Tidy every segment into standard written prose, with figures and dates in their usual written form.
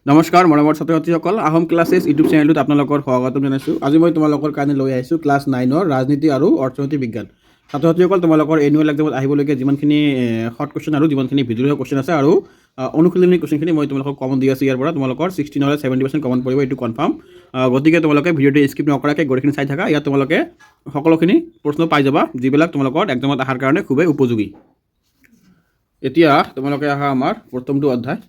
নমস্কাৰ মৰমৰ ছাত্ৰ ছাত্ৰীসকল, আহোম ক্লাছেছ ইউটিউব চেনেলটোত আপোনালোকৰ স্বাগতম জনাইছোঁ। আজি মই তোমালোকৰ কাৰণে লৈ আহিছোঁ ক্লাছ 9ৰ ৰাজনীতি আৰু অৰ্থনৈতিক বিজ্ঞান। ছাত্ৰ ছাত্ৰীসকল, তোমালোকৰ এনুৱেল এক্সামত আহিবলগীয়া যিমানখিনি শৰ্ট কুৱেশ্যন আৰু যিমানখিনি ভিডিঅ' কুৱেশ্যন আছে আৰু অনুশীলনী কুৱেশ্যনখিনি মই তোমালোকক কমন দি আছোঁ। ইয়াৰ পৰা তোমালোকৰ 60 নহ'লে 70% কমন পৰিব, এইটো কনফাৰ্ম। গতিকে তোমালোকে ভিডিঅ'টো স্কিপ নকৰাকৈ গোটেইখিনি চাই থাকা। ইয়াত তোমালোকে সকলোখিনি প্ৰশ্ন পাই যাবা, যিবিলাক তোমালোকৰ এক্সামত অহাৰ কাৰণে খুবেই উপযোগী। এতিয়া তোমালোকে আহা আমাৰ প্ৰথমটো অধ্যায়,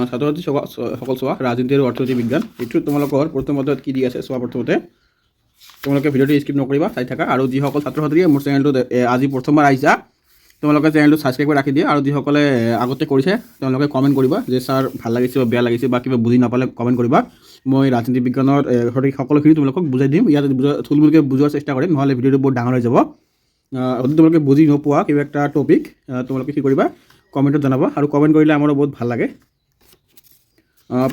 ছাত্ৰ ছাত্ৰীসকল চোৱা, ৰাজনীতি আৰু অৰ্থনৈতিক বিজ্ঞান। এইটো তোমালোকৰ প্ৰথম অধ্যায়ত কি দি আছে চোৱা। প্ৰথমতে তোমালোকে ভিডিঅ'টো স্কিপ নকৰিবা, চাই থাকা। আৰু যিসকল ছাত্ৰ ছাত্ৰীয়ে মোৰ চেনেলটোত আজি প্ৰথমবাৰ আহিছা, তোমালোকে চেনেলটো ছাবস্ক্ৰাইব কৰি ৰাখি দিয়া। আৰু যিসকলে আগতে কৰিছে তেওঁলোকে কমেণ্ট কৰিবা যে ছাৰ ভাল লাগিছে বা বেয়া লাগিছে বা কিবা বুজি নাপালে কমেণ্ট কৰিবা। মই ৰাজনীতি বিজ্ঞানৰ সঠিক সকলোখিনি তোমালোকক বুজাই দিম। ইয়াত থুলমূলকৈ বুজোৱাৰ চেষ্টা কৰিম, নহ'লে ভিডিঅ'টো বহুত ডাঙৰ হৈ যাব। যদি তোমালোকে বুজি নোপোৱা কিবা এটা টপিক, তোমালোকে কি কৰিবা, কমেণ্টত জনাবা। আৰু কমেণ্ট কৰিলে আমাৰো বহুত ভাল লাগে।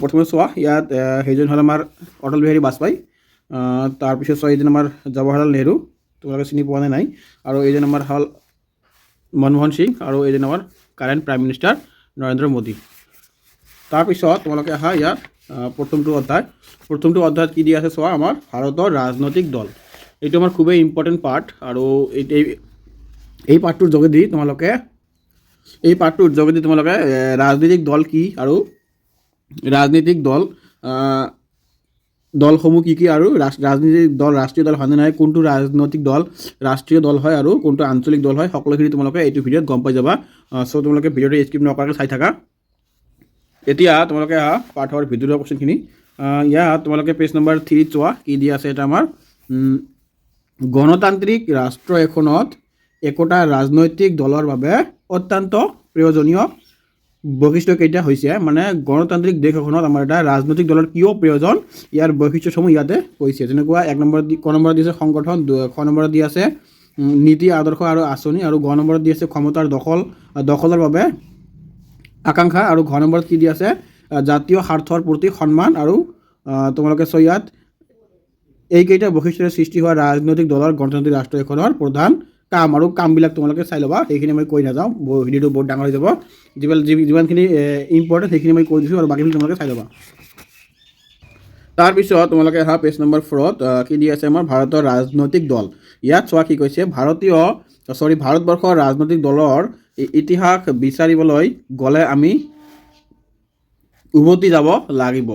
প্ৰথমে চোৱা, ইয়াত সেইজন হ'ল আমাৰ অটল বিহাৰী বাজপেয়ী। তাৰপিছত চোৱা, এইজন আমাৰ জৱাহৰলাল নেহৰু, তোমালোকে চিনি পোৱা নাই। আৰু এইজন আমাৰ হ'ল মনমোহন সিং, আৰু এইজন আমাৰ current prime minister Narendra Modi. তাৰপিছত তোমালোকে আহা ইয়াত প্ৰথমটো অধ্যায়ত কি দি আছে চোৱা, আমাৰ ভাৰতৰ ৰাজনৈতিক দল। এইটো আমাৰ খুবেই ইম্পৰ্টেণ্ট পাৰ্ট। আৰু এই পাৰ্টটোৰ যোগেদি তোমালোকে ৰাজনৈতিক দল কি আৰু ৰাজনৈতিক দলসমূহ কি আৰু ৰাজনৈতিক দল ৰাষ্ট্ৰীয় দল হয়নে নহয়, কোনটো ৰাজনৈতিক দল ৰাষ্ট্ৰীয় দল হয় আৰু কোনটো আঞ্চলিক দল হয়, সকলোখিনি তোমালোকে এইটো ভিডিঅ'ত গম পাই যাবা। চ' তোমালোকে ভিডিঅ'টো স্কিপ নকৰাকৈ চাই থাকা। এতিয়া তোমালোকে আহা পাঠৰ ভিডিঅ'ৰ কুৱেশ্যনখিনি। ইয়াত তোমালোকে পেজ নম্বৰ 3 চোৱা, কি দিয়া আছে। এটা আমাৰ গণতান্ত্ৰিক ৰাষ্ট্ৰ এখনত একোটা ৰাজনৈতিক দলৰ বাবে অত্যন্ত প্ৰয়োজনীয় বৈশিষ্ট্য কেইটা হৈছে, মানে গণতান্ত্ৰিক দেশ এখনত আমাৰ এটা ৰাজনৈতিক দলৰ কিয় প্ৰয়োজন, ইয়াৰ বৈশিষ্ট্যসমূহ ইয়াতে কৈছে। যেনেকুৱা ক নম্বৰত দি আছে সংগঠন, খ নম্বৰত দি আছে নীতি আদৰ্শ আৰু আঁচনি, আৰু গ নম্বৰত দি আছে ক্ষমতাৰ দখলৰ বাবে আকাংক্ষা, আৰু ঘ নম্বৰত কি দি আছে জাতীয় স্বাৰ্থৰ প্ৰতি সন্মান। আৰু তোমালোকে চোৱা, ইয়াত এইকেইটা বৈশিষ্ট্যৰে সৃষ্টি হোৱা ৰাজনৈতিক দলৰ গণতান্ত্ৰিক ৰাষ্ট্ৰ এখনৰ প্ৰধান কাম, আৰু কামবিলাক তোমালোকে চাই ল'বা। সেইখিনি মই কৈ নাযাওঁ, ভিডিঅ'টো বহুত ডাঙৰ হৈ যাব। যিমানখিনি ইম্পৰ্টেণ্ট সেইখিনি মই কৈ দিছোঁ, আৰু বাকীখিনি তোমালোকে চাই ল'বা। তাৰপিছত তোমালোকে আহা পেজ নম্বৰ 4ত, কি দি আছে আমাৰ ভাৰতৰ ৰাজনৈতিক দল। ইয়াত চোৱা কি কৈছে, ভাৰতবৰ্ষৰ ৰাজনৈতিক দলৰ ইতিহাস বিচাৰিবলৈ গ'লে আমি উভতি যাব লাগিব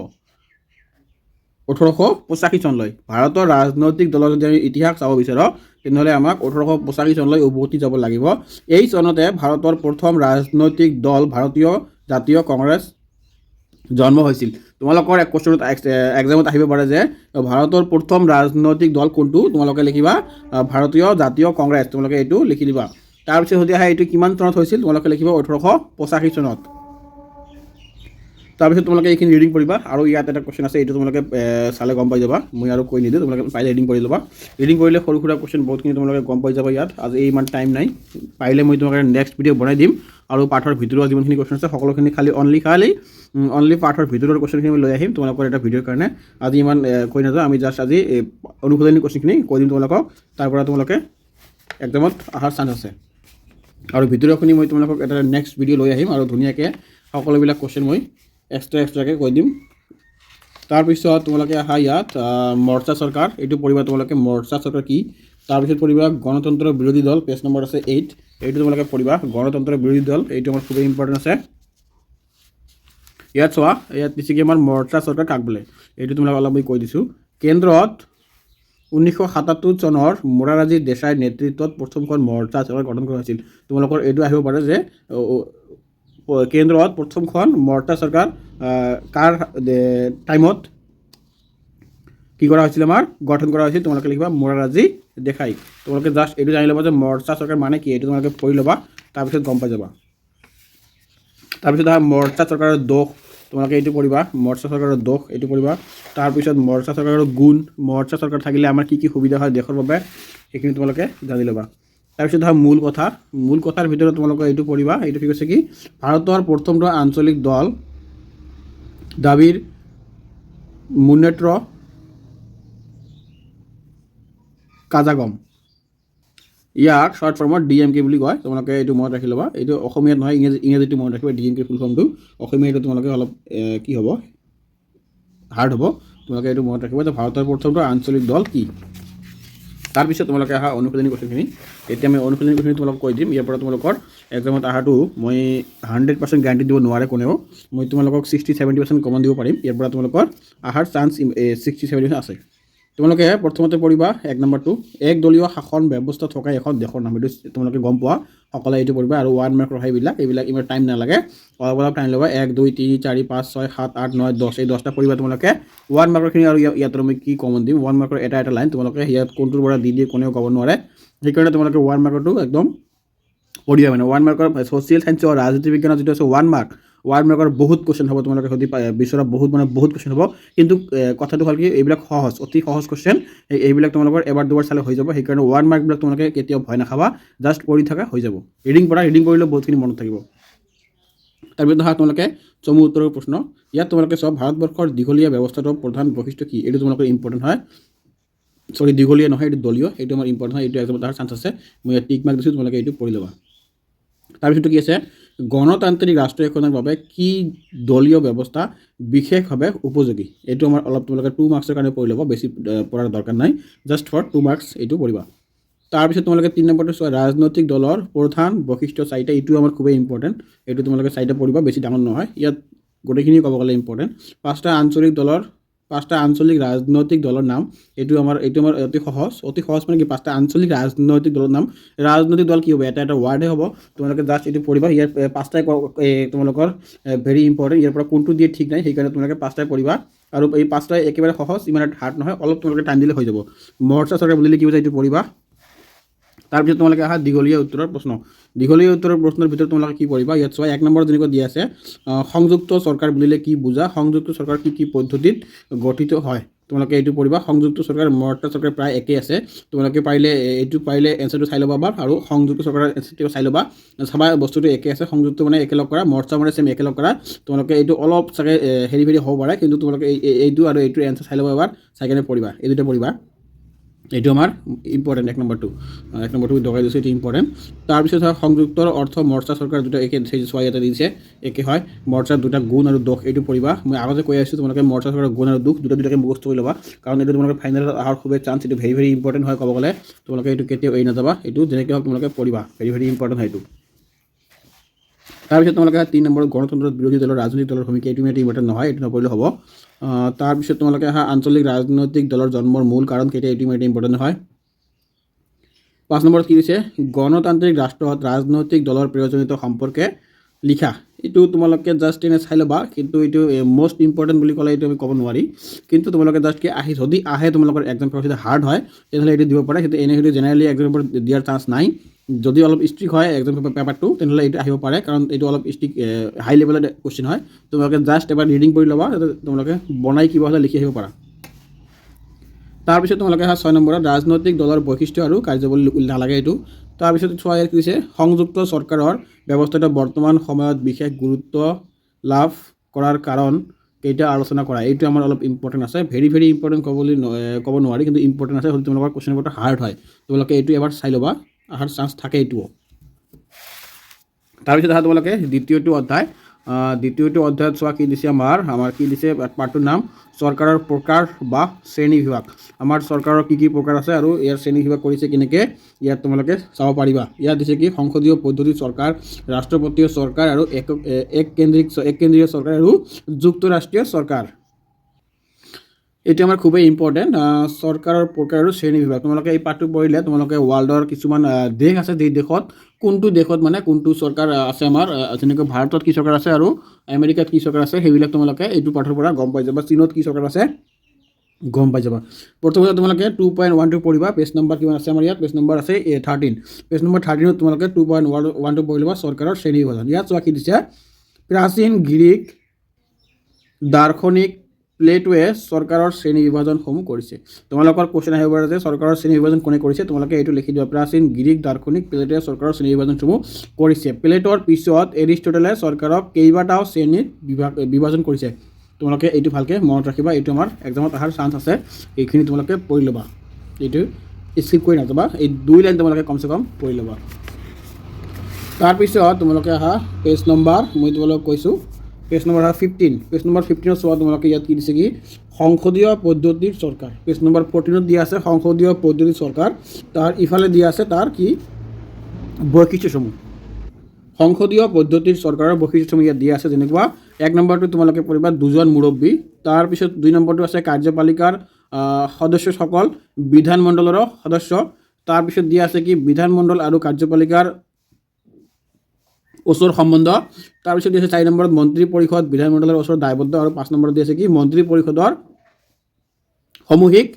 1885 চনলৈ। ভাৰতৰ ৰাজনৈতিক দলৰ যদি আমি ইতিহাস চাব বিচাৰোঁ, তেনেহ'লে আমাক 1885 চনলৈ উভতি যাব লাগিব। এই চনতে ভাৰতৰ প্ৰথম ৰাজনৈতিক দল ভাৰতীয় জাতীয় কংগ্ৰেছ জন্ম হৈছিল। তোমালোকৰ এক কুৱেশ্যনত এক্সামত আহিব পাৰে যে ভাৰতৰ প্ৰথম ৰাজনৈতিক দল কোনটো, তোমালোকে লিখিবা ভাৰতীয় জাতীয় কংগ্ৰেছ, তোমালোকে এইটো লিখি দিবা। তাৰপিছত যদি আহে এইটো কিমান চনত হৈছিল, তোমালোকে লিখিবা 1885 চনত। তাৰপিছত তোমালোকে এইখিনি ৰিডিং কৰিবা। আৰু ইয়াত এটা কুৱেশ্যন আছে, এইটো তোমালোকে চালে গম পাই যাবা, মই আৰু কৈ নিদিওঁ, তোমালোকে পাৰিলে ৰিডিং কৰি ল'বা। ৰিডিং কৰিলে সৰু সুৰা কুৱেশ্যন বহুতখিনি তোমালোকে গম পাই যাবা। ইয়াত আজি ইমান টাইম নাই, পাৰিলে মই তোমালোকে নেক্সট ভিডিঅ' বনাই দিম। আৰু পাঠৰ ভিতৰৰ যিমানখিনি কুৱেশ্যন আছে সকলোখিনি অনলি পাঠৰ ভিতৰৰ কুৱেশ্যনখিনি মই লৈ আহিম তোমালোকৰ এটা ভিডিঅ'ৰ কাৰণে। আজি ইমান কৈ নাযাওঁ, আমি জাষ্ট আজি অনুশীলনী কুৱেশ্যনখিনি কৈ দিম তোমালোকক। তাৰ পৰা তোমালোকে এক্সামত অহাৰ চান্স আছে। আৰু ভিডিঅ'খিনি মই তোমালোকক এটা নেক্সট ভিডিঅ' লৈ আহিম, আৰু ধুনীয়াকৈ সকলোবিলাক কুৱেশ্যন মই এক্সট্ৰাকৈ কৈ দিম। তাৰপিছত তোমালোকে আহা ইয়াত মৰ্চা চৰকাৰ, এইটো পঢ়িবা তোমালোকে, মৰ্চা চৰকাৰ কি। তাৰপিছত পঢ়িবা গণতন্ত্ৰ বিৰোধী দল, পেজ নম্বৰ আছে 8, এইটো তোমালোকে পঢ়িবা। গণতন্ত্ৰ বিৰোধী দল এইটো আমাৰ খুবেই ইম্পৰ্টেণ্ট আছে। ইয়াত চোৱা, ইয়াত দিছে কি আমাৰ মৰ্চা চৰকাৰ কাক বোলে, এইটো তোমালোকে অলপ মই কৈ দিছোঁ। কেন্দ্ৰত 1977 চনৰ মোৰাৰজী দেশাইৰ নেতৃত্বত প্ৰথমখন মৰ্চা চৰকাৰ গঠন কৰা হৈছিল। তোমালোকৰ এইটো আহিব পাৰে যে কেন্দ্ৰত প্ৰথমখন মৰ্চা চৰকাৰ কাৰ টাইমত কি কৰা হৈছিল, আমাৰ গঠন কৰা হৈছিল, তোমালোকে লিখিবা মোৰাৰজী দেশাই। তোমালোকে জাষ্ট এইটো জানি ল'বা যে মৰ্চা চৰকাৰ মানে কি, এইটো তোমালোকে পঢ়ি ল'বা, তাৰপিছত গম পাই যাবা। তাৰপিছত মৰ্চা চৰকাৰৰ দোষ, তোমালোকে এইটো পঢ়িবা, মৰ্চা চৰকাৰৰ দোষ এইটো পঢ়িবা। তাৰপিছত মৰ্চা চৰকাৰৰ গুণ, মৰ্চা চৰকাৰ থাকিলে আমাৰ কি সুবিধা হয় দেশৰ বাবে, সেইখিনি তোমালোকে জানি ল'বা। তাৰপিছত মূল কথাৰ ভিতৰত তোমালোকে এইটো পঢ়িবা, এইটো কি কৈছে কি, ভাৰতৰ প্ৰথমটো আঞ্চলিক দল দাবীৰ মুন্নেত্ৰ কাজাগম, ইয়াক শ্বৰ্ট ফৰ্মত DMK বুলি কয়। তোমালোকে এইটো মনত ৰাখি ল'বা, এইটো অসমীয়াত নহয়, ইংৰাজীটো মনত ৰাখিবা। DMK ফুল ফৰ্মটো অসমীয়া, এইটো তোমালোকে অলপ কি হ'ব হাৰ্ড হ'ব। তোমালোকে এইটো মনত ৰাখিবা যে ভাৰতৰ প্ৰথমটো আঞ্চলিক দল কি। তাৰপিছত তোমালোকে অহা অনুশীলনী কোৱেশ্যনখিনি। এতিয়া আমি অনুশীলনী কোৱেশ্যনখিনি তোমালোকক কৈ দিম। ইয়াৰ পৰা তোমালোকৰ এক্সামত অহাটো মই 100% গেৰাণ্টি দিব নোৱাৰে কোনেও। মই তোমালোকক 60-70% কমন দিব পাৰিম। ইয়াৰ পৰা তোমালোকৰ অহাৰ চান্স 60-70% আছে। তোমালোকে প্ৰথমতে পঢ়িবা 1 নম্বৰটো, এক দলীয় শাসন ব্যৱস্থা থকা এখন দেশৰ নাম। এইটো তোমালোকে গম পোৱা সকলোৱে এইটো পঢ়িবা আৰু 1 মাৰ্কৰ হয় এইবিলাক ইমান টাইম নালাগে, অলপ টাইম ল'বা। 1 2 3 4 5 6 7 8 9 10 এই 10টা পঢ়িবা তোমালোকে 1 মাৰ্কৰখিনি। আৰু ইয়াত মই কি কমন দিম, 1 মাৰ্কৰ এটা লাইন তোমালোকে ইয়াত কোনটোৰ পৰা দি দিয়ে কোনেও ক'ব নোৱাৰে। সেইকাৰণে তোমালোকে 1 মাৰ্কৰটো একদম পঢ়িবা। মানে 1 মাৰ্কৰ ছ'চিয়েল চায়েন্স আৰু ৰাজনীতি বিজ্ঞানৰ যিটো আছে 1 মাৰ্কৰ বহুত কুৱেশ্যন হ'ব। তোমালোকে যদি বিচৰা বহুত কুৱেশ্যন হ'ব। কিন্তু কথাটো হ'ল কি, এইবিলাক সহজ, অতি সহজ কুৱেশ্যন। এইবিলাক তোমালোকৰ এবাৰ দুবাৰ চালে হৈ যাব। সেইকাৰণে 1 মাৰ্কবিলাক তোমালোকে কেতিয়াও ভয় নাখাবা, জাষ্ট পঢ়ি থকা হৈ যাব। ৰিডিং কৰিলেও বহুতখিনি মনত থাকিব। তাৰপিছত তোমালোকে চমু উত্তৰৰ প্ৰশ্ন। ইয়াত তোমালোকে চব ভাৰতবৰ্ষৰ দীঘলীয়া ব্যৱস্থাটোৰ প্ৰধান বৈশিষ্ট্য কি, এইটো তোমালোকৰ ইম্পৰ্টেণ্ট হয়। দীঘলীয়া নহয়, এইটো দলীয়, এইটো আমাৰ ইম্পৰ্টেণ্ট হয়। এইটো এক্সামত অহাৰ চান্স আছে। মই ইয়াত টিক মাৰ্ক দিছোঁ, তোমালোকে এইটো পঢ়ি ল'বা। তাৰপিছতো কি আছে, গণতান্ত্ৰিক ৰাষ্ট্ৰ এখনৰ বাবে কি দলীয় ব্যৱস্থা বিশেষভাৱে উপযোগী। এইটো আমাৰ অলপ তোমালোকে 2 মাৰ্কছৰ কাৰণে পঢ়ি ল'ব, বেছি পঢ়াৰ দৰকাৰ নাই, জাষ্ট ফৰ 2 মাৰ্কছ এইটো পঢ়িবা। তাৰপিছত তোমালোকে 3 নম্বৰটো চোৱা, ৰাজনৈতিক দলৰ প্ৰধান বৈশিষ্ট্য 4টা। এইটো আমাৰ খুবেই ইম্পৰ্টেণ্ট, এইটো তোমালোকে 4টা পঢ়িবা, বেছি ডাঙৰ নহয়। ইয়াত গোটেইখিনি ক'ব গ'লে ইম্পৰ্টেণ্ট। 5টা আঞ্চলিক ৰাজনৈতিক দলৰ নাম। এইটো আমাৰ অতি সহজ মানে কি, 5টা আঞ্চলিক ৰাজনৈতিক দলৰ নাম। ৰাজনৈতিক দল কি হ'ব, এটা ৱাৰ্ডে হ'ব। তোমালোকে জাষ্ট এইটো পঢ়িবা। ইয়াৰ 5টাই তোমালোকৰ ভেৰি ইম্পৰ্টেণ্ট। ইয়াৰ পৰা কোনটো দিয়ে ঠিক নাই, সেইকাৰণে তোমালোকে 5টাই পঢ়িবা। আৰু এই 5টাই একেবাৰে সহজ, ইমান হাৰ্ড নহয়, অলপ তোমালোকে টাইম দিলে হৈ যাব। মৰ্চা চৰকাৰ বুলিলে কি বুজায় এইটো পঢ়িবা। তাৰপিছত তোমালোকে অহা দীঘলীয়া উত্তৰৰ প্ৰশ্ন। দীঘলীয়া উত্তৰৰ প্ৰশ্নৰ ভিতৰত তোমালোকে কি পঢ়িবা। ইয়াত চোৱা 1 নম্বৰত যেনেকৈ দিয়া আছে, সংযুক্ত চৰকাৰ বুলিলে কি বুজা, সংযুক্ত চৰকাৰ কি পদ্ধতিত গঠিত হয়, তোমালোকে এইটো পঢ়িবা। সংযুক্ত চৰকাৰ মৰ্চা চৰকাৰ প্ৰায় একেই আছে। তোমালোকে পাৰিলে এনচাৰটো চাই ল'বা আৰু সংযুক্ত চৰকাৰৰ এনচাৰটো চাই ল'বা, চাবা বস্তুটো একে আছে। সংযুক্ত মানে একেলগ কৰা, মৰ্চা মানে চেম একেলগ কৰা। তোমালোকে এইটো অলপ চাগে হেৰি হ'ব পাৰে, কিন্তু তোমালোকে এইটো আৰু এইটোৰ এনচাৰ চাই ল'বা এবাৰ, চাই কেনে পঢ়িবা, এই দুটা পঢ়িবা। এইটো আমাৰ ইম্পৰ্টেণ্ট 1 নম্বৰটো দৰকাৰ দিছোঁ, এইটো ইম্পৰ্টেণ্ট। তাৰপিছত সংযুক্তৰ অৰ্থ মৰ্চা চৰকাৰ দুটা একে, চোৱা ইয়াতে দিছে একে হয়। মৰ্চাৰ দুটা গুণ আৰু দোষ, এইটো পঢ়িবা। মই আগতে কৈ আছোঁ তোমালোকে মৰ্চা চৰকাৰৰ গুণ আৰু দোষ দুটাকে মুখস্থ কৰি ল'বা, কাৰণ এইটো তোমালোকে ফাইনেলত অহাৰ খুবেই চান্স। এইটো ভেৰি ইম্পৰ্টেণ্ট হয় ক'ব গ'লে। তোমালোকে এইটো কেতিয়াও এৰি নাযাবা, এইটো যেনেকৈ হওক তোমালোকে পঢ়িবা, ভেৰি ইম্পৰ্টেণ্ট হয় এইটো। তাৰপিছত তোমালোকে 3 নম্বৰত গণতন্ত্ৰত বিৰোধী দলৰ ৰাজনৈতিক দলৰ ভূমিকা। এইটো ইম্পৰ্টেণ্ট নহয়, এইটো নপঢ়িলেও হ'ব। তাৰপিছত তোমালোকে আঞ্চলিক ৰাজনৈতিক দলৰ জন্মৰ মূল কাৰণ কেতিয়া, এইটো ইম্পৰ্টেণ্ট হয়। 5 নম্বৰত কি দিছে, গণতান্ত্ৰিক ৰাষ্ট্ৰত ৰাজনৈতিক দলৰ প্ৰয়োজনীয়তা সম্পৰ্কে লিখা। এইটো তোমালোকে জাষ্ট এনে চাই ল'বা, কিন্তু এইটো মষ্ট ইম্পৰ্টেণ্ট বুলি ক'লে এইটো আমি ক'ব নোৱাৰি। কিন্তু তোমালোকে জাষ্ট কি যদি আহে তোমালোকৰ এক্সাম পেপাৰ যদি হাৰ্ড হয়, তেনেহ'লে এইটো দিব পাৰে। কিন্তু এনেই জেনেৰেলি এক্সাম পেপাৰ দিয়াৰ চান্স নাই। যদি অলপ ষ্ট্ৰিক হয় এক্সাম পেপাৰটো, তেনেহ'লে এইটো আহিব পাৰে, কাৰণ এইটো অলপ ষ্ট্ৰিক হাই লেভেলৰ কুৱেশ্যন হয়। তোমালোকে জাষ্ট এবাৰ ৰিডিং কৰি ল'বা, তোমালোকে বনাই কিবা হ'লে লিখি আহিব পাৰা। তাৰপিছত তোমালোকে 6 নম্বৰত ৰাজনৈতিক দলৰ বৈশিষ্ট্য আৰু কাৰ্যাৱলী নালাগে এইটো। তাৰপিছত চোৱা ইয়াত দিছে, সংযুক্ত চৰকাৰৰ ব্যৱস্থাটো বৰ্তমান সময়ত বিশেষ গুৰুত্ব লাভ কৰাৰ কাৰণ কেইটা আলোচনা কৰা। এইটো আমাৰ অলপ ইম্পৰ্টেণ্ট আছে, ভেৰি ইম্পৰ্টেণ্ট ক'ব নোৱাৰি, কিন্তু ইম্পৰ্টেণ্ট আছে। যদি তোমালোকৰ কুৱেশ্যন পেপাৰটো হাৰ্ড হয়, তোমালোকে এইটো এবাৰ চাই ল'বা, অহাৰ চান্স থাকে এইটোও। তাৰপিছত তোমালোকে দ্বিতীয়টো অধ্যায়ত চোৱা কি দিছে, আমাৰ কি দিছে, পাঠটোৰ নাম চৰকাৰৰ প্ৰকাৰ বা শ্ৰেণী বিভাগ। আমাৰ চৰকাৰৰ কি প্ৰকাৰ আছে আৰু ইয়াৰ শ্ৰেণী বিভাগ কৰিছে কেনেকৈ, ইয়াত তোমালোকে চাব পাৰিবা। ইয়াত দিছে কি, সংসদীয় পদ্ধতিৰ চৰকাৰ, ৰাষ্ট্ৰপতীয় চৰকাৰ আৰু এক কেন্দ্ৰীয় চৰকাৰ আৰু যুক্তৰাষ্ট্ৰীয় চৰকাৰ। এইটো আমাৰ খুবেই ইম্পৰ্টেণ্ট, চৰকাৰৰ প্ৰকাৰ আৰু শ্ৰেণী বিভাগ। তোমালোকে এই পাঠটো পঢ়িলে তোমালোকে ৱৰ্ল্ডৰ কিছুমান দেশ আছে, যি দেশত কোনটো চৰকাৰ আছে, আমাৰ যেনেকৈ ভাৰতত কি চৰকাৰ আছে আৰু আমেৰিকাত কি চৰকাৰ আছে, সেইবিলাক তোমালোকে এইটো পাঠৰ পৰা গম পাই যাবা। চীনত কি চৰকাৰ আছে গম পাই যাবা। প্ৰথমতে তোমালোকে 2.12 পঢ়িবা। পেজ নম্বৰ কিমান আছে আমাৰ ইয়াত, পেজ নম্বৰ আছে 13। পেজ নম্বৰ 13ত তোমালোকে 2.12 পঢ়ি ল'বা, চৰকাৰৰ শ্ৰেণী বিভাজন। ইয়াত চোৱা কি দিছে, প্ৰাচীন গ্ৰীক দাৰ্শনিক প্লেটোৱে চৰকাৰৰ শ্ৰেণী বিভাজনসমূহ কৰিছে। তোমালোকৰ কুৱেশ্যন আহিব পাৰে যে চৰকাৰৰ শ্ৰেণী বিভাজন কোনে কৰিছে, তোমালোকে এইটো লিখি দিবা। প্ৰাচীন গ্ৰীক দাৰ্শনিক প্লেটোৱে চৰকাৰৰ শ্ৰেণী বিভাজনসমূহ কৰিছে। প্লেটোৰ পিছত এৰিষ্টটলে চৰকাৰক কেইবাটাও শ্ৰেণীত বিভাজন কৰিছে। তোমালোকে এইটো ভালকৈ মনত ৰাখিবা, এইটো আমাৰ এক্সামত অহাৰ চান্স আছে। এইখিনি তোমালোকে পঢ়ি ল'বা, এইটো স্কিপ কৰি নাযাবা, এই 2 লাইন তোমালোকে কমচে কম পঢ়ি ল'বা। তাৰপিছত তোমালোকে পেজ নম্বৰ, মই তোমালোকক কৈছোঁ পেজ নম্বৰ 15 পেজ নম্বৰ 15 চোৱা তোমালোকে ইয়াত কি দিছে কি সংসদীয় পদ্ধতিৰ চৰকাৰ পেজ নম্বৰ 14 দিয়া আছে সংসদীয় পদ্ধতিৰ চৰকাৰ তাৰ ইফালে দিয়া আছে তাৰ কি বৈশিষ্ট্যসমূহ সংসদীয় পদ্ধতিৰ চৰকাৰৰ বৈশিষ্ট্যসমূহ ইয়াত দিয়া আছে যেনেকুৱা এক নম্বৰটো তোমালোকে পঢ়িবা দুজন মুৰব্বী তাৰপিছত দুই নম্বৰটো আছে কাৰ্যপালিকাৰ সদস্যসকল বিধানমণ্ডলৰ সদস্য তাৰপিছত দিয়া আছে কি বিধানমণ্ডল আৰু কাৰ্যপালিকাৰ ওচৰ সম্বন্ধ তাৰপিছত দিয়া আছে 4 নম্বৰত মন্ত্ৰী পৰিষদ বিধানমণ্ডলৰ ওচৰ দায়বদ্ধ আৰু 5 নম্বৰত দিয়া আছে কি মন্ত্ৰী পৰিষদৰ সমূহিক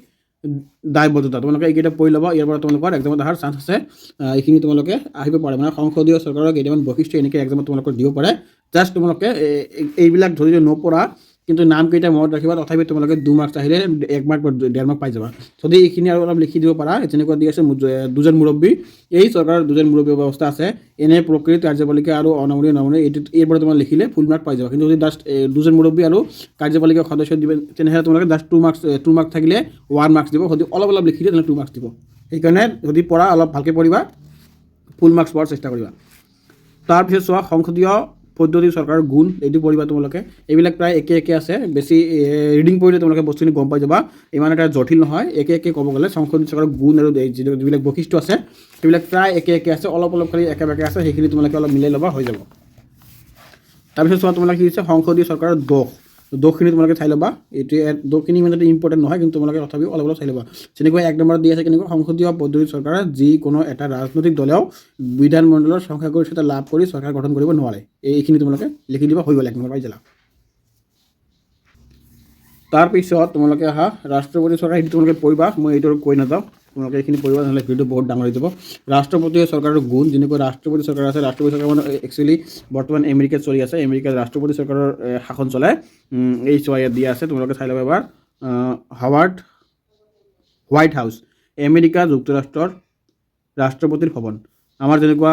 দায়বদ্ধতা তোমালোকে এইকেইটা পঢ়ি ল'বা ইয়াৰ পৰা তোমালোকৰ এক্সামত অহাৰ চান্স আছে এইখিনি তোমালোকে আহিব পাৰে মানে সংসদীয় চৰকাৰৰ কেইটামান বৈশিষ্ট্য এনেকৈ এক্সামত তোমালোকৰ দিব পাৰে জাষ্ট তোমালোকে এইবিলাক ধৰি নপঢ়া কিন্তু নামকেইটা মনত ৰাখিবা তথাপি তোমালোকে 2 মাৰ্কছ আহিলে 1 মাৰ্ক বা 1.5 মাৰ্ক পাই যাবা যদি এইখিনি আৰু অলপ লিখি দিব পাৰা যেনেকুৱা দি আছে দুজন মুৰব্বী এই চৰকাৰৰ দুজন মুৰব্বী ব্যৱস্থা আছে এনে প্ৰকৃত কাৰ্যপালিকা আৰু অনামূলীয়া নমুনা এইবোৰ তোমাৰ লিখিলে ফুল মাৰ্ক পাই যাবা কিন্তু যদি জাষ্ট দুজন মুৰব্বী আৰু কাৰ্যপালিকা সদস্য দিবে তেনেহ'লে তোমালোকে জাষ্ট 2 মাৰ্কছ থাকিলে 1 মাৰ্কছ দিব যদি অলপ লিখিলে তেনেহ'লে 2 মাৰ্কছ দিব সেইকাৰণে যদি পঢ়া অলপ ভালকৈ পঢ়িবা ফুল মাৰ্কছ পোৱাৰ চেষ্টা কৰিবা তাৰপিছত চোৱা সংসদীয় পদ্ধতিৰ চৰকাৰৰ গুণ এইটো পঢ়িবা তোমালোকে এইবিলাক প্ৰায় একে আছে বেছি ৰিডিং পঢ়িলে তোমালোকে বস্তুখিনি গম পাই যাবা ইমান এটা জটিল নহয় একে ক'ব গ'লে সংসদীয় চৰকাৰৰ গুণ আৰু যিবিলাক বৈশিষ্ট্য আছে সেইবিলাক প্ৰায় একে আছে অলপ খালি একেবাকে আছে সেইখিনি তোমালোকে অলপ মিলাই ল'বা হৈ যাব তাৰপিছত চোৱা তোমালোকে কি দিছে সংসদীয় চৰকাৰৰ দোষখিনি তোমালোকে চাই ল'বা এইটোৱে দোষখিনি ইমান ইম্পৰ্টেণ্ট নহয় কিন্তু তোমালোকে তথাপিও অলপ চাই ল'বা যেনেকৈ 1 নম্বৰত দি আছে কেনেকুৱা সংসদীয় পদ্ধতিৰ চৰকাৰে যিকোনো এটা ৰাজনৈতিক দলেও বিধানমণ্ডলৰ সংখ্যাগৰিষ্ঠতা লাভ কৰি চৰকাৰ গঠন কৰিব নোৱাৰে এইখিনি তোমালোকে লিখি দিবা হৈ গ'ল 1 নম্বৰ পাই যালা তাৰপিছত তোমালোকে আহা ৰাষ্ট্ৰপতি চৰকাৰ সেইটো তোমালোকে পঢ়িবা মই এইটো কৈ নাযাওঁ তোমালোকে এইখিনি পঢ়িবা নহ'লে ভিডিঅ'টো বহুত ডাঙৰ হৈ যাব ৰাষ্ট্ৰপতি চৰকাৰৰ গুণ যেনেকৈ ৰাষ্ট্ৰপতি চৰকাৰ আছে ৰাষ্ট্ৰপতি চৰকাৰ মানে একচুৱেলি বৰ্তমান আমেৰিকাত চলি আছে আমেৰিকাত ৰাষ্ট্ৰপতি চৰকাৰৰ শাসন চলাই এই চোৱা ইয়াত দিয়া আছে তোমালোকে চাই ল'বা এবাৰ হোৱাইট হাউচ আমেৰিকা যুক্তৰাষ্ট্ৰৰ ৰাষ্ট্ৰপতিৰ ভৱন আমাৰ যেনেকুৱা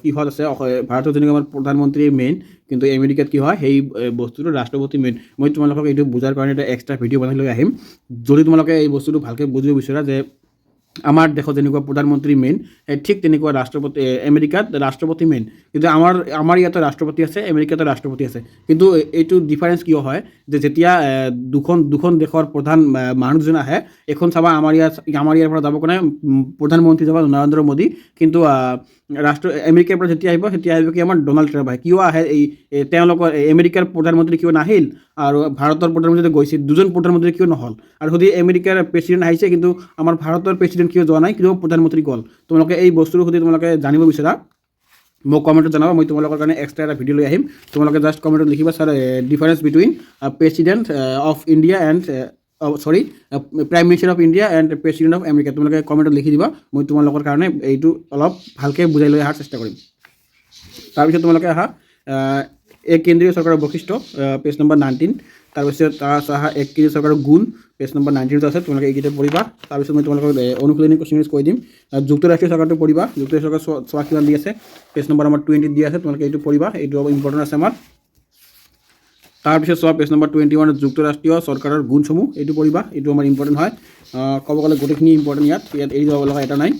কিহত আছে ভাৰতত যেনেকৈ আমাৰ প্ৰধানমন্ত্ৰী মেইন কিন্তু আমেৰিকাত কি হয় সেই বস্তুটো ৰাষ্ট্ৰপতি মেইন মই তোমালোকক এইটো বুজাৰ কাৰণে এটা এক্সট্ৰা ভিডিঅ' বনাই লৈ আহিম যদি তোমালোকে এই বস্তুটো ভালকৈ বুজিব বিচৰা যে আমাৰ দেশত যেনেকুৱা প্ৰধানমন্ত্ৰী মেইন ঠিক তেনেকুৱা ৰাষ্ট্ৰপতি আমেৰিকাত ৰাষ্ট্ৰপতি মেইন কিন্তু আমাৰ ইয়াতে ৰাষ্ট্ৰপতি আছে আমেৰিকাতে ৰাষ্ট্ৰপতি আছে কিন্তু এইটো ডিফাৰেঞ্চ কিয় হয় যে যেতিয়া দুখন দেশৰ প্ৰধান মানুহজন আহে এখন চাবা আমাৰ ইয়াৰ পৰা যাব কাৰণে প্ৰধানমন্ত্ৰী যাব নৰেন্দ্ৰ মোদী কিন্তু আমেৰিকাৰ পৰা যেতিয়া আহিব কি আমাৰ ডোনাল্ড ট্ৰাম্প আহে কিয় আহে এই তেওঁলোকৰ আমেৰিকাৰ প্ৰধানমন্ত্ৰী কিয় নাহিল আৰু ভাৰতৰ প্ৰধানমন্ত্ৰী গৈছিল দুজন প্ৰধানমন্ত্ৰী কিয় নহ'ল আৰু যদি আমেৰিকাৰ প্ৰেচিডেণ্ট আহিছে কিন্তু আমাৰ ভাৰতৰ প্ৰেচিডেণ্ট কিয় যোৱা নাই কিয় প্ৰধানমন্ত্ৰী গ'ল তোমালোকে এই বস্তুৰ সৈতে তোমালোকে জানিব বিচাৰা মোক কমেণ্টত জনাবা মই তোমালোকৰ কাৰণে এক্সট্ৰা এটা ভিডিঅ' লৈ আহিম তোমালোকে জাষ্ট কমেণ্টত লিখিবা sir difference between president of India and prime minister of India and president of America তোমালোকে কমেণ্টত লিখি দিবা মই তোমালোকৰ কাৰণে এইটো অলপ ভালকৈ বুজাই লৈ অহাৰ চেষ্টা কৰিম তাৰপিছত তোমালোকে আহা এক কেন্দ্ৰীয় চৰকাৰৰ বৈশিষ্ট্য পেজ নম্বৰ 19 তাৰপিছত আহা এক কেন্দ্ৰীয় চৰকাৰৰ গুণ পেজ নম্বৰ 19 আছে তোমালোকে এইকেইটা পঢ়িবা তাৰপিছত মই তোমালোকক অনুশীলনী কুৱেশ্যন কৈ দিম যুক্তৰাষ্ট্ৰীয় চৰকাৰটো পঢ়িবা যুক্তৰাষ্ট্ৰীয় চৰকাৰ চোৱা কিমান দি আছে পেজ নম্বৰ আমাৰ 20 দি আছে তোমালোকে এইটো পঢ়িবা এইটো ইম্পৰ্টেণ্ট আছে আমাৰ তাৰপিছত চোৱা পেজ নম্বৰ 21 যুক্তৰাষ্ট্ৰীয় চৰকাৰৰ গুণসমূহ এইটো পঢ়িবা এইটো আমাৰ ইম্পৰ্টেণ্ট হয় ক'ব গ'লে গোটেইখিনি ইম্পৰ্টেণ্ট ইয়াত এৰি যাব লগা এটা নাই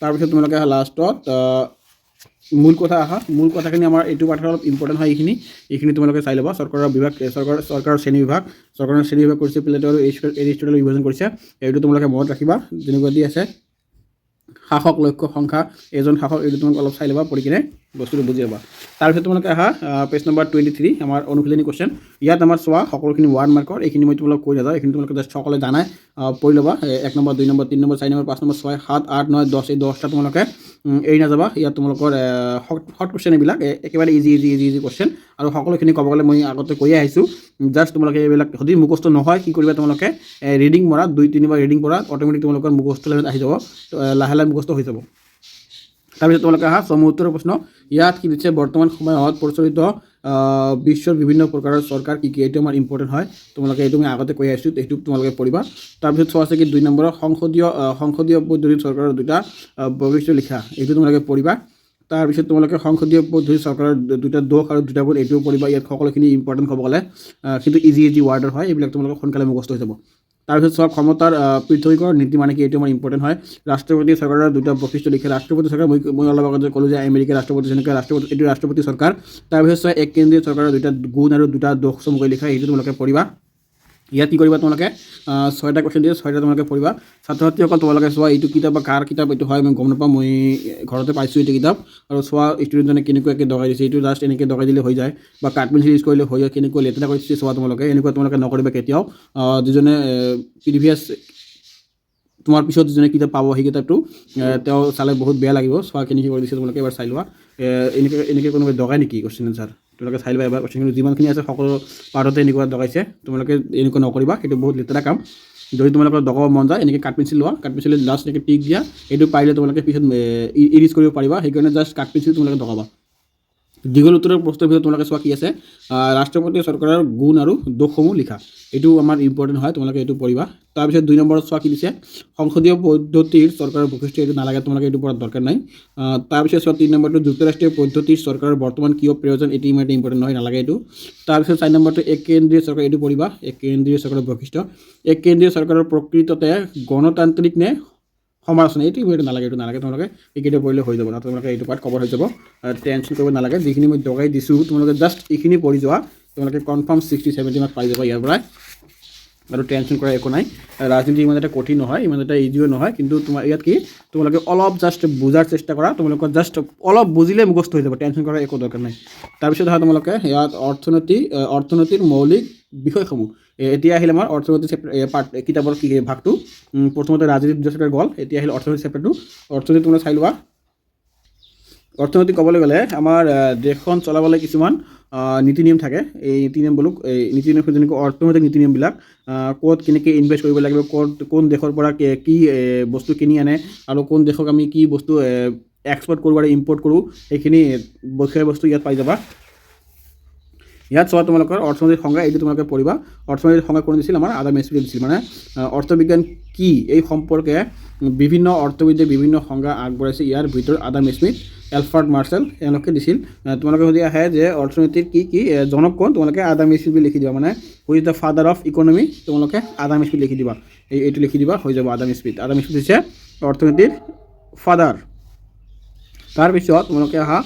তাৰপিছত তোমালোকে লাষ্টত মূল কথাখিনি আমাৰ এইটো পাঠৰ অলপ ইম্পৰ্টেণ্ট হয় এইখিনি তোমালোকে চাই ল'বা চৰকাৰৰ শ্ৰেণী বিভাগ কৰিছে প্লেটো আৰু এৰিষ্টটল বিভাজন কৰিছে এইটো তোমালোকে মনত ৰাখিবা যেনেকুৱা দি আছে শাসক লক্ষ্য সংখ্যা এজন শাসক এইটো তোমালোকে অলপ চাই ল'বা পঢ়ি কিনে বস্তুটো বুজি ল'বা তাৰপিছত তোমালোকে আহা পেজ নম্বৰ 23 আমাৰ অনুশীলনী কুৱেশ্যন ইয়াত আমাৰ চোৱা সকলোখিনি 1 মাৰ্কৰ এইখিনি মই তোমালোকক কৈ নাযাওঁ এইখিনি তোমালোকে জাষ্ট সকলোৱে জানাই পঢ়ি ল'বা 1 number 2 number 3 number 4 number 5 number 6 7 8 9 10 এই 10টা তোমালোকে এৰি নাযাবা ইয়াত তোমালোকৰ শৰ্ট কুৱেশ্যন এইবিলাক একেবাৰে ইজি কুৱেশ্যন আৰু সকলোখিনি ক'ব গ'লে মই আগতে কৈয়ে আহিছোঁ জাষ্ট তোমালোকে এইবিলাক যদি মুখস্থ নহয় কি কৰিবা তোমালোকে ৰিডিং মৰা 2-3 বাৰ ৰিডিং কৰা অট'মেটিক তোমালোকৰ মুখস্থ লেভেলত আহি যাব লাহে লাহে মুখস্থ হৈ যাব তাৰপিছত তোমালোকে আহা উত্তৰৰ প্ৰশ্ন ইয়াত কি দিছে বৰ্তমান সময়ত প্ৰচলিত বিশ্বৰ বিভিন্ন প্ৰকাৰৰ চৰকাৰ কি এইটো আমাৰ ইম্পৰ্টেণ্ট হয় তোমালোকে এইটো মই আগতে কৈ আহিছোঁ এইটো তোমালোকে পঢ়িবা তাৰপিছত চোৱা আছে কি 2 নম্বৰৰ সংসদীয় পদ্ধতিৰ চৰকাৰৰ দুটা বৈশিষ্ট্য লিখা এইটো তোমালোকে পঢ়িবা তাৰপিছত তোমালোকে সংসদীয় পদ্ধতিৰ চৰকাৰৰ দুটা দোষ আৰু দুটা গুণ এইটোও পঢ়িবা ইয়াত সকলোখিনি ইম্পৰ্টেণ্ট ক'ব গ'লে কিন্তু ইজি ৱাৰ্ডৰ হয় এইবিলাক তোমালোকে সোনকালে মুখস্থ হৈ যাব তাৰপিছত চোৱা ক্ষমতাৰ পৃথকীকৰণ নীতি মানে কি, এইটো আমাৰ ইম্পৰ্টেণ্ট হয়। ৰাষ্ট্ৰপতি চৰকাৰৰ দুটা বৈশিষ্ট্য লিখে। ৰাষ্ট্ৰপতি চৰকাৰ মই অলপ আগতে ক'লোঁ যে আমেৰিকাৰ ৰাষ্ট্ৰপতি যেনেকৈ এইটো ৰাষ্ট্ৰপতি চৰকাৰ। তাৰপিছত চোৱা এক কেন্দ্ৰীয় চৰকাৰৰ দুটা গুণ আৰু দুটা দোষ চমুকৈ লিখা, সেইটো তোমালোকে পঢ়িবা। ইয়াত কি কৰিবা তোমালোকে 6টা কুৱেশ্যন দিয়ে, 6টা তোমালোকে পঢ়িবা। ছাত্ৰ ছাত্ৰীসকল তোমালোকে চোৱা এইটো কিতাপ বা কাৰ কিতাপ এইটো হয় মই গম নাপাওঁ, মই ঘৰতে পাইছোঁ এইটো কিতাপ। আৰু চোৱা ষ্টুডেণ্টজনে কেনেকুৱাকৈ দগাই দিছে, এইটো জাষ্ট এনেকৈ দগাই দিলে হৈ যায় বা কাঠ পেঞ্চিল ইউজ কৰিলে হৈ যায়। কেনেকৈ লেতেৰা কৰিছে চোৱা তোমালোকে, এনেকুৱা তোমালোকে নকৰিবা কেতিয়াও। যিজনে প্ৰিভিয়াছ তোমাৰ পিছত যিজনে কিতাপ পাব সেই কিতাপটো তেওঁ চালে বহুত বেয়া লাগিব। চোৱা কেনেকৈ কৰি দিছে তোমালোকে এবাৰ চাই লোৱা। এনেকৈ কোনোবাই দগাই নেকি কুৱেশ্যন এনচাৰ, তোমালোকে চাই লোৱা এবাৰ। কুৱেশ্যনখিনি যিমানখিনি আছে সকলো পাৰ্টতে এনেকুৱা দগাইছে, তোমালোকে এনেকুৱা নকৰিবা, সেইটো বহুত লেতেৰা কাম। যদি তোমালোকৰ দগাব মন যায় এনেকৈ কাঠ পেঞ্চিল লোৱা, কাঠ পেঞ্চিল লাষ্ট এনেকৈ টিক দিয়া, এইটো পাৰিলে তোমালোকে পিছত ইৰিজ কৰিব পাৰিবা। সেইকাৰণে জাষ্ট কাঠ পেঞ্চিল তোমালোকে দগাবা। দীঘল উত্তৰৰ প্ৰশ্নৰ ভিতৰত তোমালোকে চোৱা কি আছে, ৰাষ্ট্ৰপতি চৰকাৰৰ গুণ আৰু দোষসমূহ লিখা, এইটো আমাৰ ইম্পৰ্টেণ্ট হয়, তোমালোকে এইটো পঢ়িবা। তাৰপিছত 2 নম্বৰত চোৱা কি দিছে, সংসদীয় পদ্ধতিৰ চৰকাৰৰ বৈশিষ্ট্য, এইটো নালাগে তোমালোকে, এইটো পঢ়াৰ দৰকাৰ নাই। তাৰপিছত চোৱা 3 নম্বৰটো যুক্তৰাষ্ট্ৰীয় পদ্ধতিৰ চৰকাৰৰ বৰ্তমান কিয় প্ৰয়োজন, এইটো ইমান ইম্পৰ্টেণ্ট নহয়, নালাগে এইটো। তাৰপিছত 4 নম্বৰটো এক কেন্দ্ৰীয় চৰকাৰ, এইটো পঢ়িবা, এক কেন্দ্ৰীয় চৰকাৰৰ বৈশিষ্ট্য। এক কেন্দ্ৰীয় চৰকাৰৰ প্ৰকৃততে গণতান্ত্ৰিক নে সমালোচনা, এইটো নালাগে, এইটো নালাগে তোমালোকে, এইকেইটা পঢ়িলে হৈ যাব না, তোমালোকে এইটো পাৰ্ট কভাৰ হৈ যাব, টেনশ্যন কৰিব নালাগে। যিখিনি মই দগাই দিছোঁ তোমালোকে জাষ্ট এইখিনি পঢ়ি যোৱা, তোমালোকে কনফাৰ্ম 60-70 মাৰ্ক পাই যাবা ইয়াৰ পৰাই, আৰু টেনশ্যন কৰা একো নাই। ৰাজনীতি ইমান এটা কঠিন নহয়, ইমান এটা ইজিও নহয়, কিন্তু তোমাৰ ইয়াত কি তোমালোকে অলপ জাষ্ট বুজাৰ চেষ্টা কৰা, তোমালোকৰ জাষ্ট অলপ বুজিলে মুখস্থ হৈ যাব, টেনশ্যন কৰাৰ একো দৰকাৰ নাই। তাৰপিছত হয় তোমালোকে ইয়াত অৰ্থনীতিৰ মৌলিক বিষয়সমূহ, এতিয়া আহিলে আমাৰ অৰ্থনীতি পাৰ্ট কিতাপৰ কি ভাগটো। প্ৰথমতে ৰাজনীতি চেপ্টাৰ গ'ল, এতিয়া আহিলে অৰ্থনীতি চেপ্টাৰটো। অৰ্থনীতি তোমালোকে চাই লোৱা। অৰ্থনীতি ক'বলৈ গ'লে আমাৰ দেশখন চলাবলৈ কিছুমান নীতি নিয়ম থাকে। এই নীতি নিয়মবিলাক নীতি নিয়ম যেনেকৈ অৰ্থনৈতিক নীতি নিয়মবিলাক, ক'ত কেনেকৈ ইনভেষ্ট কৰিব লাগিব, কোন দেশৰ পৰা কি বস্তু কিনি আনে, আৰু কোন দেশক আমি কি বস্তু এক্সপৰ্ট কৰোঁ আৰু ইম্পৰ্ট কৰোঁ, সেইখিনি বস্তু ইয়াত পাই যাবা। ইয়াত চোৱা তোমালোকৰ অৰ্থনৈতিক সংজ্ঞা, এইটো তোমালোকে পঢ়িবা। অৰ্থনৈতিক সংজ্ঞা কোনে দিছিল, আমাৰ আদাম স্মিথে দিছিল। মানে অৰ্থবিজ্ঞান কি এই সম্পৰ্কে বিভিন্ন অৰ্থবিদে বিভিন্ন সংজ্ঞা আগবঢ়াইছে, ইয়াৰ ভিতৰত আদাম স্মিথ, এলফাৰ্ড মাৰ্চেল এওঁলোকে দিছিল। তোমালোকে যদি আহে যে অৰ্থনীতিৰ কি কি জনক কোন, তোমালোকে আদাম স্মিথ বুলি লিখি দিবা। মানে who is the father of economy, তোমালোকে আদাম স্মিথ লিখি দিবা, এইটো লিখি দিবা, হৈ যাব আদাম স্মিথ। আদাম স্মিথ হৈছে অৰ্থনীতিৰ ফাদাৰ। তাৰপিছত তোমালোকে আহা,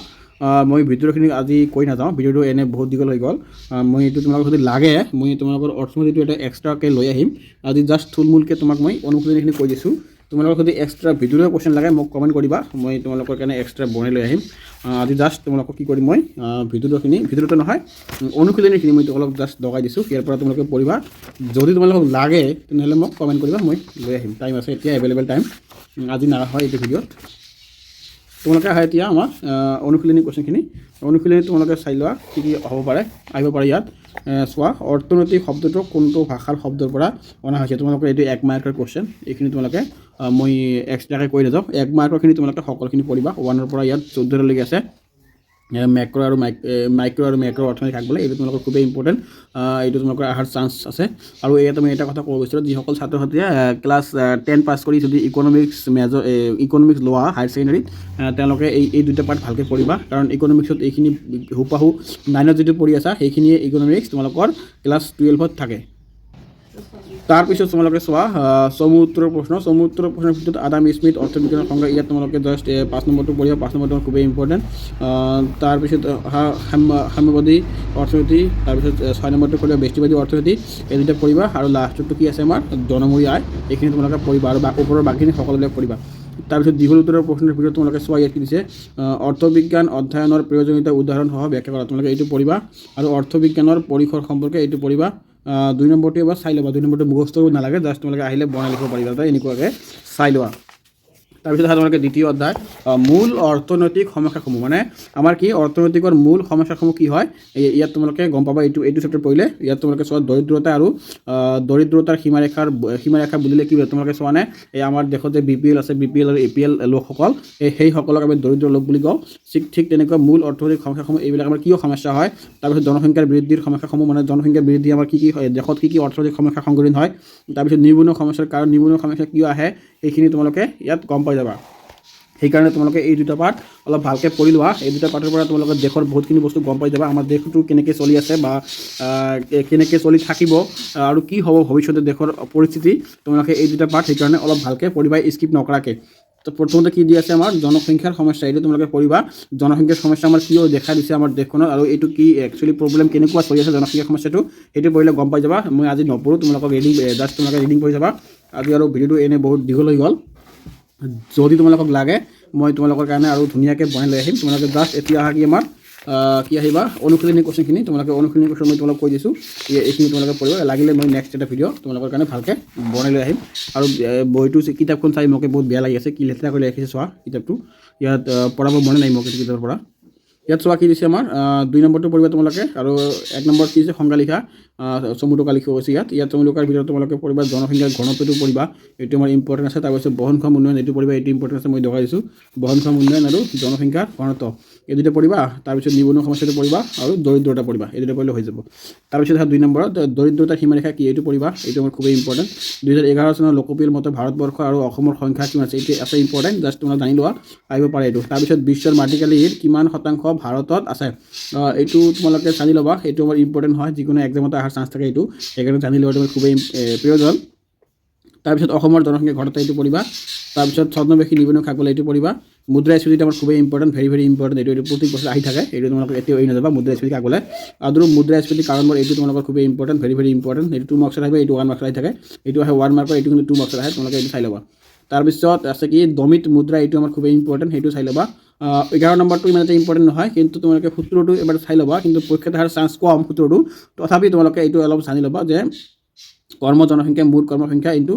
মই ভিডিঅ'খিনি আজি কৈ নাযাওঁ, ভিডিঅ'টো এনে বহুত দীঘল হৈ গ'ল। মই এইটো তোমালোকৰ যদি লাগে মই তোমালোকৰ অৰ্থনীতিটো এটা এক্সট্ৰাকৈ লৈ আহিম। আজি জাষ্ট থুলমূলকৈ তোমাক মই অনুশীলনীখিনি কৈ দিছোঁ। তোমালোকৰ যদি এক্সট্ৰা ভিডিঅ'ৰ কুৱেশ্যন লাগে মোক কমেণ্ট কৰিবা, মই তোমালোকৰ কাৰণে এক্সট্ৰা বনাই লৈ আহিম। আজি জাষ্ট তোমালোকক কি কৰিম, মই ভিডিঅ'টো নহয় অনুশীলনীখিনি মই অলপ জাষ্ট লগাই দিছোঁ, ইয়াৰ পৰা তোমালোকে পঢ়িবা। যদি তোমালোকক লাগে তেনেহ'লে মোক কমেণ্ট কৰিবা, মই লৈ আহিম। টাইম আছে এতিয়া, এভেইলেবল টাইম, আজি নাৰা হয় এইটো ভিডিঅ'ত। তোমালোকে আহে এতিয়া আমাৰ অনুশীলনী কুৱেশ্যনখিনি। অনুশীলনী তোমালোকে চাই লোৱা কি কি হ'ব পাৰে, আহিব পাৰে ইয়াত। চোৱা অৰ্থনৈতিক শব্দটো কোনটো ভাষাৰ শব্দৰ পৰা অনা হৈছে, তোমালোকৰ এইটো 1 মাৰ্কৰ কুৱেশ্যন। এইখিনি তোমালোকে মই এক্সট্ৰাকৈ কৈ নাযাওঁ, 1 মাৰ্কৰখিনি তোমালোকে সকলোখিনি পঢ়িবা। 1ৰ পৰা ইয়াত 14লৈকে আছে। মেক্ৰ' আৰু মেক্ৰ' অৰ্থনৈতিক ভাগ বোলে, এইটো তোমালোকৰ খুবেই ইম্পৰ্টেণ্ট, এইটো তোমালোকৰ অহাৰ চান্স আছে। আৰু ইয়াত মই এটা কথা ক'ব বিচাৰোঁ, যিসকল ছাত্ৰ ছাত্ৰীয়ে ক্লাছ 10 পাছ কৰি যদি ইকনমিক্স লোৱা হায়াৰ ছেকেণ্ডেৰীত, তেওঁলোকে এই দুটা পাৰ্ট ভালকৈ পঢ়িবা। কাৰণ ইকনমিক্সত এইখিনি হুপাহু 9ত যিটো পঢ়ি আছা সেইখিনিয়ে ইকনমিক্স তোমালোকৰ ক্লাছ 12ত থাকে। তাৰপিছত তোমালোকে চোৱা চমু উত্তৰৰ প্ৰশ্নৰ ভিতৰত আদাম স্মিথ অৰ্থবিজ্ঞানৰ সংজ্ঞা, ইয়াত তোমালোকে জাষ্ট 5 নম্বৰটো পঢ়িবা, 5 নম্বৰটো খুবেই ইম্পৰ্টেণ্ট। তাৰপিছত সাম্যবাদী অৰ্থনীতি, তাৰপিছত 6 নম্বৰটো পঢ়িবা ব্যষ্টিবাদী অৰ্থনীতি, এই দুটা পঢ়িবা। আৰু লাষ্টটো কি আছে আমাৰ জনমূৰি আয়, এইখিনি তোমালোকে পঢ়িবা, আৰু ওপৰৰ বাকীখিনি সকলোবিলাক পঢ়িবা। তাৰপিছত দীঘল উত্তৰৰ প্ৰশ্নৰ ভিতৰত তোমালোকে চোৱা ইয়াত কি দিছে, অৰ্থবিজ্ঞান অধ্যয়নৰ প্ৰয়োজনীয়তা উদাহৰণসহ ব্যাখ্যা কৰা, তোমালোকে এইটো পঢ়িবা। আৰু অৰ্থবিজ্ঞানৰ পৰিসৰ সম্পৰ্কে এইটো পঢ়িবা। 2 নম্বৰটো এবাৰ চাই ল'বা, 2 নম্বৰটো মুখস্থ কৰিব নালাগে, জাষ্ট তোমালোকে আহিলে বনাই লিখিব পাৰিবা, এনেকুৱাকৈ চাই লোৱা। তাৰপিছত তোমালোকে দ্বিতীয় অধ্যায় মূল অৰ্থনৈতিক সমস্যাসমূহ, মানে আমাৰ কি অৰ্থনৈতিকৰ মূল সমস্যাসমূহ কি হয়, ইয়াত তোমালোকে গম পাবা। এইটো চেপ্টাৰ পঢ়িলে ইয়াত তোমালোকে চোৱা দৰিদ্ৰতা আৰু দৰিদ্ৰতাৰ সীমাৰেখা বুলিলে কি হয়, তোমালোকে চোৱা নে এই আমাৰ দেশত যে BPL আছে, BPL আৰু APL লোকসকল, সেইসকলক আমি দৰিদ্ৰ লোক বুলি কওঁ। ঠিক তেনেকুৱা মূল অৰ্থনৈতিক সমস্যাসমূহ এইবিলাক আমাৰ কিয় সমস্যা হয়। তাৰপিছত জনসংখ্যাৰ বৃদ্ধিৰ সমস্যাসমূহ, মানে জনসংখ্যাৰ বৃদ্ধি আমাৰ কি হয়, দেশত কি অৰ্থনৈতিক সমস্যা সংঘটিত হয়। তাৰপিছত নিবনুৱা সমস্যাৰ কাৰণ, নিবনুৱা সমস্যা কিয় আহে, সেইখিনি তোমালোকে ইয়াত গম পাই যাবা। সেইকাৰণে তোমালোকে এই দুটা পাৰ্ট অলপ ভালকৈ পঢ়ি লোৱা। এই দুটা পাৰ্টৰ পৰা তোমালোকে দেশৰ বহুতখিনি বস্তু গম পাই যাবা, আমাৰ দেশটো কেনেকৈ চলি আছে বা কেনেকৈ চলি থাকিব আৰু কি হ'ব ভৱিষ্যতে দেশৰ পৰিস্থিতি। তোমালোকে এই দুটা পাৰ্ট সেইকাৰণে অলপ ভালকৈ পঢ়িবা, স্কিপ নকৰাকৈ। তো প্ৰথমতে কি দি আছে আমাৰ জনসংখ্যাৰ সমস্যা, এইটো তোমালোকে পঢ়িবা। জনসংখ্যাৰ সমস্যা আমাৰ কিয় দেখা দিছে আমাৰ দেশখনত আৰু এইটো কি একচুৱেলি প্ৰব্লেম কেনেকুৱা চলি আছে জনসংখ্যাৰ সমস্যাটো, সেইটো পঢ়িলে গম পাই যাবা। মই আজি নপঢ়োঁ, তোমালোকক জাষ্ট তোমালোকে ৰিডিং কৰি যাবা। আজি আৰু ভিডিঅ'টো এনেই বহুত দীঘল হৈ গ'ল। যদি তোমালোকক লাগে মই তোমালোকৰ কাৰণে আৰু ধুনীয়াকৈ বনাই লৈ আহিম। তোমালোকে জাষ্ট এতিয়া আহা কি আমাৰ কি আহিবা অনুশীলনী কোৱেশ্যনখিনি, তোমালোকে অনুশীলনী কোৱেশ্যন মই তোমালোকক কৈ দিছোঁ, এইখিনি তোমালোকে পঢ়িবা। লাগিলে মই নেক্সট এটা ভিডিঅ' তোমালোকৰ কাৰণে ভালকৈ বনাই লৈ আহিম। আৰু বহিটো কিতাপখন চাই মোকে বহুত বেয়া লাগি আছে, কি লেতেৰা কৰি ৰাখিছে চোৱা কিতাপটো, ইয়াত পঢ়াব মনে নাই মোক এইটো কিতাপৰ পৰা। ইয়াত চোৱা কি দিছে আমাৰ 2 নম্বৰটো পঢ়িবা তোমালোকে। আৰু 1 নম্বৰত কি দিছে সংজ্ঞা লিখা, চমু টকা লিখিব গৈছে ইয়াত চমু টকাৰ ভিতৰত তোমালোকে পঢ়িবা জনসংখ্যাৰ ঘনত্বটো পঢ়িবা, এইটো আমাৰ ইম্পৰ্টেণ্ট আছে। তাৰপিছত বহনক্ষম উন্নয়ন এইটো পঢ়িবা, এইটো ইম্পৰ্টেণ্ট আছে, মই দেখাই দিছোঁ। বহনক্ষম উন্নয়ন আৰু জনসংখ্যাৰ ঘনত্ব এই দুটা পঢ়িবা। তাৰপিছত নিবনুৱা সমস্যাটো পঢ়িবা আৰু দৰিদ্ৰতা পঢ়িবা, এই দুটা পঢ়িলে হৈ যাব। তাৰপিছত 2 নম্বৰত দৰিদ্ৰতাৰ সীমাৰেখা কি এইটো পঢ়িবা, এইটো আমাৰ খুবেই ইম্পৰ্টেণ্ট। 2011 চনৰ লোকপিয়ল মতে ভাৰতবৰ্ষ আৰু অসমৰ সংখ্যা কিমান আছে, এইটো আছে ইম্পৰ্টেণ্ট, জাষ্ট তোমালোকে জানি লোৱা, আহিব পাৰে এইটো। তাৰপিছত বিশ্বৰ মাটিকালিৰ কিমান শতাংশ ভাৰতত আছে, এইটো তোমালোকে জানি ল'বা, এইটো আমাৰ ইম্পৰ্টেণ্ট হয়, যিকোনো এক্সামতে অহাৰ চান্স থাকে এইটো, সেইকাৰণে জানি লোৱাটো আমাৰ খুবেই প্ৰয়োজন। তাৰপিছত অসমৰ জনসংখ্যা ঘনত্ব এইটো পঢ়িবা। তাৰপিছত ছদ্মবেশী নিবনুৱা খাকবলৈ এইটো পঢ়িবা। মুদ্ৰাস্ফীতিটো আমাৰ খুবেই ইম্পৰ্টেণ্ট, ভেৰি ইম্পৰ্টেণ্ট, এইটো প্ৰতি বছৰ আহি থাকে, এইটো তোমালোকে এতিয়াও এৰি নাযাবা মুদ্ৰাস্ফীতি আগলৈ। আৰু মুদ্ৰাস্ফীতি কাৰণবোৰ এইটো তোমালোকৰ খুবেই ইম্পৰ্টেণ্ট, ভেৰি ইম্পৰ্টেণ্ট, এইটো 2 মাৰ্কছত আহিব, এইটো 1 মাৰ্কছত আহি থাকে, এইটো আহে 1 মাৰ্কৰ, এইটো কিন্তু 2 মাৰ্কছত আহে, তোমালোকে এইটো চাই ল'বা। তাৰপিছত আছে কি দমিত মুদ্ৰা, এইটো আমাৰ খুবেই ইম্পৰ্টেণ্ট, সেইটো চাই ল'বা। 11 নম্বৰটো ইমান এটা ইম্পৰ্টেণ্ট নহয়, কিন্তু তোমালোকে সূত্ৰটো এবাৰ চাই ল'বা, কিন্তু পৰীক্ষাত অহাৰ চান্স কম সূত্ৰটো, তথাপি তোমালোকে এইটো অলপ জানি ল'বা যে কৰ্ম জনসংখ্যা মুঠ কৰ্মসংখ্যা এইটো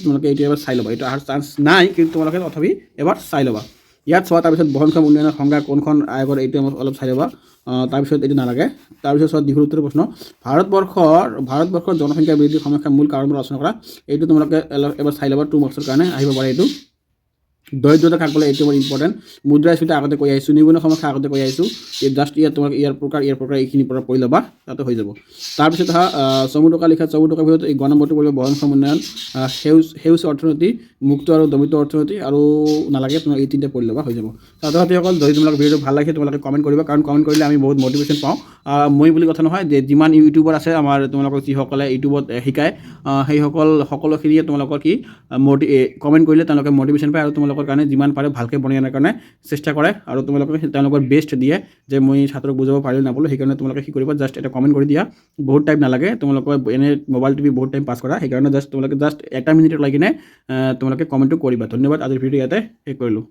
তোমালোকে এইটো এবাৰ চাই ল'বা, এইটো অহাৰ চান্স নাই, কিন্তু তোমালোকে তথাপি এবাৰ চাই ল'বা। ইয়াত চোৱা তাৰপিছত বহনক্ষম উন্নয়নৰ সংজ্ঞা কোনখন আয়োগৰ, এইটো অলপ চাই ল'বা। তাৰপিছত এইটো নালাগে। তাৰপিছত চোৱা দীঘল উত্তৰ প্ৰশ্ন, ভাৰতবৰ্ষৰ জনসংখ্যা বৃদ্ধিৰ সমস্যাৰ মূল কাৰণবোৰ আলোচনা কৰা, এইটো তোমালোকে এবাৰ চাই ল'বা, 2 মাৰ্কছৰ কাৰণে আহিব পাৰে এইটো। দৰিদ্ৰতা কাকবলৈ এইটো মোৰ ইম্পৰ্টেণ্ট, মুদ্ৰাস্ফীতি আগতে কৈ আহিছোঁ, নিবনুৱা সমস্যা আগতে কৈ আহিছোঁ, জাষ্ট ইয়াত তোমাক ইয়াৰ প্ৰকাৰ এইখিনিৰ পৰা পঢ়ি ল'বা, তাতে হৈ যাব। তাৰপিছত চমু টকা লিখা, চমু টকাৰ ভিতৰত এই 1 নম্বৰটো কৰিব বহনক্ষম উন্নয়ন, সেউজ অৰ্থনীতি, মুক্ত আৰু দমিত অৰ্থনীতি, আৰু নালাগে তোমাক এই 3টা পঢ়ি ল'বা, হৈ যাব। ছাত্ৰ ছাত্ৰীসকল যদি তোমালোকৰ ভিডিঅ'টো ভাল লাগে তোমালোকে কমেণ্ট কৰিবা, কাৰণ কমেণ্ট কৰিলে আমি বহুত মটিভেশ্যন পাওঁ। মই বুলি কথা নহয়, যে যিমান ইউটিউবাৰ আছে আমাৰ তোমালোকক যিসকলে ইউটিউবত শিকায়, সকলোখিনিয়ে তোমালোকৰ কি কমেণ্ট কৰিলে তেওঁলোকে মটিভেশ্যন পায়, আৰু তোমালোকৰ কাৰণে যিমান পাৰে ভালকৈ বনাই অনাৰ কাৰণে চেষ্টা কৰে, আৰু তেওঁলোকক তেওঁলোকৰ বেষ্ট দিয়ে, যে মই ছাত্ৰক বুজাব পাৰিলোঁ নাপালোঁ। সেইকাৰণে তোমালোকে কি কৰিবা, জাষ্ট এটা কমেণ্ট কৰি দিয়া, বহুত টাইম নালাগে, তোমালোকৰ এনে মোবাইল টিভি বহুত টাইম পাছ কৰা, সেইকাৰণে তোমালোকে জাষ্ট 1 মিনিট লাগি কিনে তোমালোকে কমেণ্টটো কৰিবা। ধন্যবাদ, আজিৰ ভিডিঅ' ইয়াতে শেষ কৰিলোঁ।